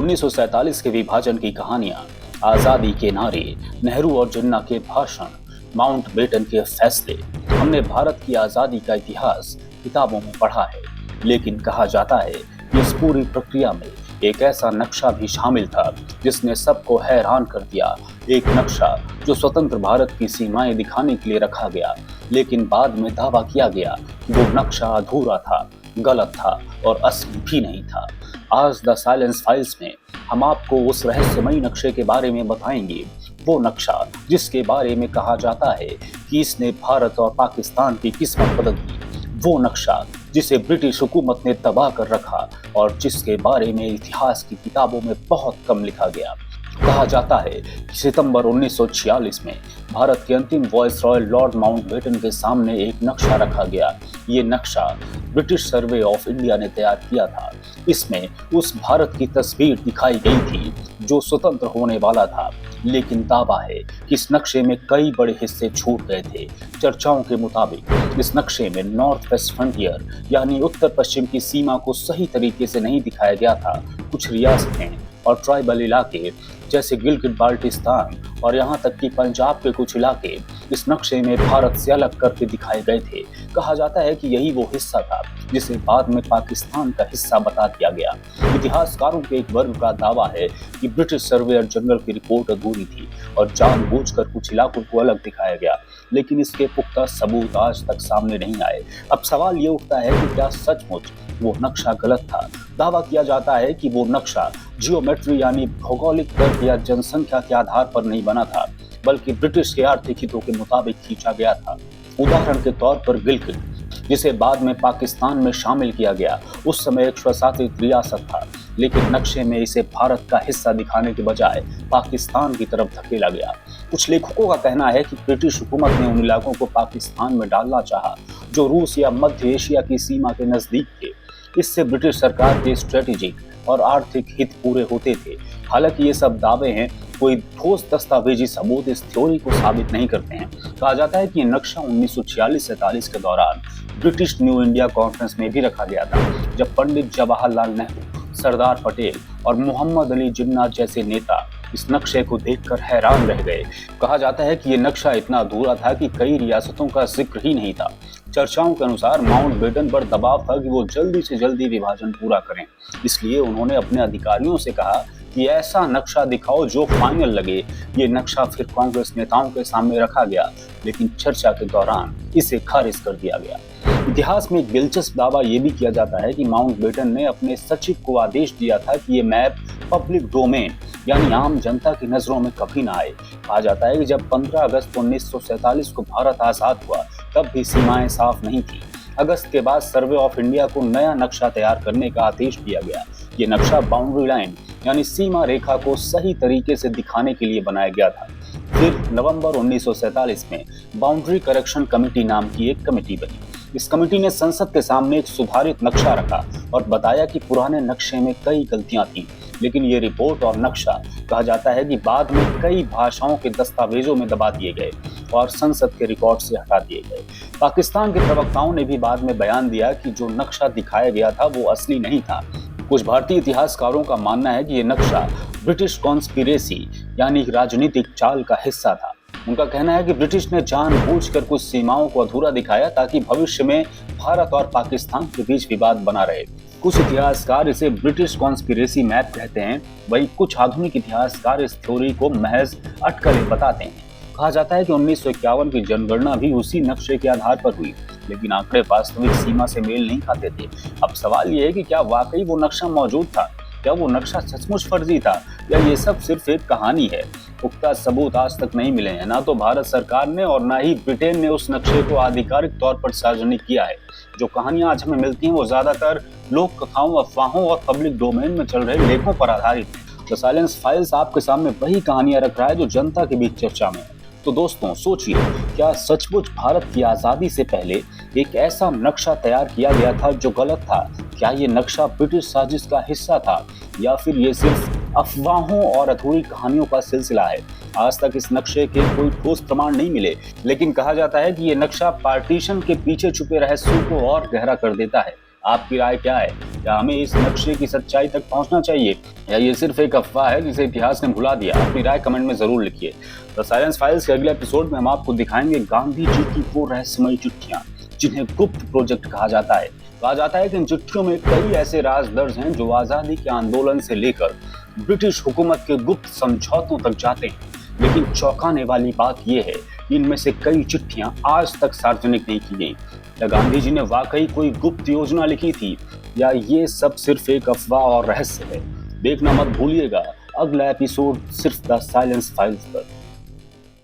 1947 के विभाजन की कहानियां, आजादी के नारे, नेहरू और जिन्ना के भाषण, माउंटबेटन के फैसले, हमने भारत की आजादी का इतिहास किताबों में पढ़ा है। लेकिन कहा जाता है कि इस पूरी प्रक्रिया में एक ऐसा नक्शा भी शामिल था जिसने सबको हैरान कर दिया। एक नक्शा जो स्वतंत्र भारत की सीमाएं दिखाने के लिए रखा गया, लेकिन बाद में दावा किया गया वो नक्शा अधूरा था, गलत था और असली भी नहीं था। आज द साइलेंस फाइल्स में हम आपको उस रहस्यमयी नक्शे के बारे में बताएंगे, वो नक्शा जिसके बारे में कहा जाता है कि इसने भारत और पाकिस्तान की किस्मत बदल दी, वो नक्शा जिसे ब्रिटिश हुकूमत ने तबाह कर रखा और जिसके बारे में इतिहास की किताबों में बहुत कम लिखा गया। कहा जाता है कि सितंबर 1946 में भारत के अंतिम वायसरॉय लॉर्ड माउंटबेटन के सामने एक नक्शा रखा गया। ये नक्शा ब्रिटिश सर्वे ऑफ इंडिया ने तैयार किया था। इसमें उस भारत की तस्वीर दिखाई गई थी जो स्वतंत्र होने वाला था, लेकिन दावा है कि इस नक्शे में कई बड़े हिस्से छूट गए थे। चर्चाओं के मुताबिक इस नक्शे में नॉर्थ वेस्ट फ्रंटियर यानी उत्तर पश्चिम की सीमा को सही तरीके से नहीं दिखाया गया था। कुछ रियासतें और ट्राइबल इलाके जैसे गिलगित बाल्टिस्तान और यहाँ तक कि पंजाब के कुछ इलाके इस नक्शे में भारत से अलग करके दिखाए गए थे। कहा जाता है कि यही वो हिस्सा था जिसे बाद में पाकिस्तान का हिस्सा बता दिया गया। इतिहासकारों के एक वर्ग का दावा है कि ब्रिटिश सर्वेयर जनरल की रिपोर्ट अधूरी थी और जानबूझकर कुछ इलाकों को अलग दिखाया गया, लेकिन इसके पुख्ता सबूत आज तक सामने नहीं आए। अब सवाल ये उठता है कि क्या सचमुच वो नक्शा गलत था? दावा किया जाता है कि वो नक्शा जियोमेट्री यानी भौगोलिक तर्क या जनसंख्या के आधार पर नहीं बना था, बल्कि ब्रिटिश के आर्थिक हितों के मुताबिक खींचा गया था। उदाहरण के तौर पर गिलगित, जिसे बाद में पाकिस्तान में शामिल किया गया, उस समय एक स्वशासित रियासत था, लेकिन नक्शे में इसे भारत का हिस्सा दिखाने के बजाय पाकिस्तान की तरफ धकेला गया। कुछ लेखकों का कहना है कि ब्रिटिश हुकूमत ने उन इलाकों को पाकिस्तान में डालना चाहा जो रूस या मध्य एशिया की सीमा के नजदीक थे। इससे ब्रिटिश सरकार के स्ट्रेटेजिक और आर्थिक हित पूरे होते थे। हालांकि ये सब दावे हैं, कोई ठोस दस्तावेजी सबूत इस थ्योरी को साबित नहीं करते हैं। कहा जाता है कि ये नक्शा 1946-47 के दौरान ब्रिटिश न्यू इंडिया कॉन्फ्रेंस में भी रखा गया था, जब पंडित जवाहरलाल नेहरू, सरदार पटेल और मोहम्मद अली जिन्ना जैसे नेता इस नक्शे को देखकर हैरान रह गए। कहा जाता है कि ये नक्शा इतना अधूरा था कि कई रियासतों का जिक्र ही नहीं था। चर्चाओं के अनुसार माउंटबेटन पर दबाव था कि वो जल्दी से जल्दी विभाजन पूरा करें, इसलिए उन्होंने अपने अधिकारियों से कहा कि ऐसा नक्शा दिखाओ जो फाइनल लगे। ये नक्शा फिर कांग्रेस नेताओं के सामने रखा गया, लेकिन चर्चा के दौरान इसे खारिज कर दिया गया। इतिहास में एक दिलचस्प दावा ये भी किया जाता है कि माउंटबेटन ने अपने सचिव को आदेश दिया था कि ये मैप पब्लिक डोमेन यानी आम जनता की नजरों में कभी ना आए। कहा जाता है कि जब 15 अगस्त 1947 को भारत आजाद हुआ, तब भी सीमाएं साफ नहीं थी। अगस्त के बाद सर्वे ऑफ इंडिया को नया नक्शा तैयार करने का आदेश दिया गया। ये नक्शा बाउंड्री लाइन यानी सीमा रेखा को सही तरीके से दिखाने के लिए बनाया गया था। फिर नवंबर 1947 में बाउंड्री करेक्शन कमेटी नाम की एक कमेटी बनी। इस कमेटी ने संसद के सामने एक सुधारित नक्शा रखा और बताया कि पुराने नक्शे में कई गलतियां थीं, लेकिन ये रिपोर्ट और नक्शा कहा जाता है कि बाद में कई भाषाओं के दस्तावेजों में दबा दिए गए और संसद के रिकॉर्ड से हटा दिए गए। पाकिस्तान के प्रवक्ताओं ने भी बाद में बयान दिया कि जो नक्शा दिखाया गया था वो असली नहीं था। कुछ भारतीय इतिहासकारों का मानना है कि ये नक्शा ब्रिटिश कॉन्स्पिरेसी यानी राजनीतिक चाल का हिस्सा था। उनका कहना है कि ब्रिटिश ने जानबूझकर कुछ सीमाओं को अधूरा दिखाया ताकि भविष्य में भारत और पाकिस्तान के बीच विवाद बना रहे। कुछ इतिहासकार इसे ब्रिटिश कॉन्स्पिरेसी मैप कहते हैं, वहीं कुछ आधुनिक इतिहासकार इस थ्योरी को महज अटकलें बताते हैं। कहा जाता है कि 1951 की जनगणना भी उसी नक्शे के आधार पर हुई, लेकिन आंकड़े वास्तविक सीमा से मेल नहीं खाते थे। अब सवाल ये है कि क्या वाकई वो नक्शा मौजूद था? क्या वो नक्शा सचमुच फर्जी था या ये सब सिर्फ एक कहानी है? पुख्ता सबूत आज तक नहीं मिले हैं। ना तो भारत सरकार ने और ना ही ब्रिटेन ने उस नक्शे को आधिकारिक तौर पर सार्वजनिक किया है। जो कहानियां आज हमें मिलती हैं वो ज्यादातर लोक कथाओं, अफवाहों और पब्लिक डोमेन में चल रहे लेखों पर आधारित है। द साइलेंस फाइल्स आपके सामने वही कहानियां रख रहा है जो जनता के बीच चर्चा में है। तो दोस्तों सोचिए, क्या सचमुच भारत की आजादी से पहले एक ऐसा नक्शा तैयार किया गया था जो गलत था? क्या ये नक्शा ब्रिटिश साजिश का हिस्सा था या फिर ये सिर्फ अफवाहों और अधूरी कहानियों का सिलसिला है? आज तक इस नक्शे के कोई ठोस प्रमाण नहीं मिले, लेकिन कहा जाता है कि ये नक्शा पार्टीशन के पीछे छुपे रहस्यों को और गहरा कर देता है। आपकी राय क्या है? या हमें इस नक्शे की सच्चाई तक पहुंचना चाहिए, या ये सिर्फ एक अफवाह है जिसे इतिहास ने भुला दिया? अपनी राय कमेंट में जरूर लिखिए। द साइलेंस फाइल्स के अगले एपिसोड में हम आपको दिखाएंगे गांधी जी की वो रहस्यमयी चिट्ठियां जिन्हें गुप्त प्रोजेक्ट कहा जाता है। कहा जाता है कि इन चिट्ठियों में कई ऐसे राज दर्ज हैं जो आजादी के आंदोलन से लेकर ब्रिटिश हुकूमत के गुप्त समझौतों तक जाते हैं। लेकिन चौंकाने वाली बात यह है कि इनमें से कई चिट्ठियां आज तक सार्वजनिक नहीं की गई। क्या गांधी जी ने वाकई कोई गुप्त योजना लिखी थी, या ये सब सिर्फ एक अफवाह और रहस्य है? देखना मत भूलिएगा अगला एपिसोड सिर्फ द साइलेंस फाइल्स पर।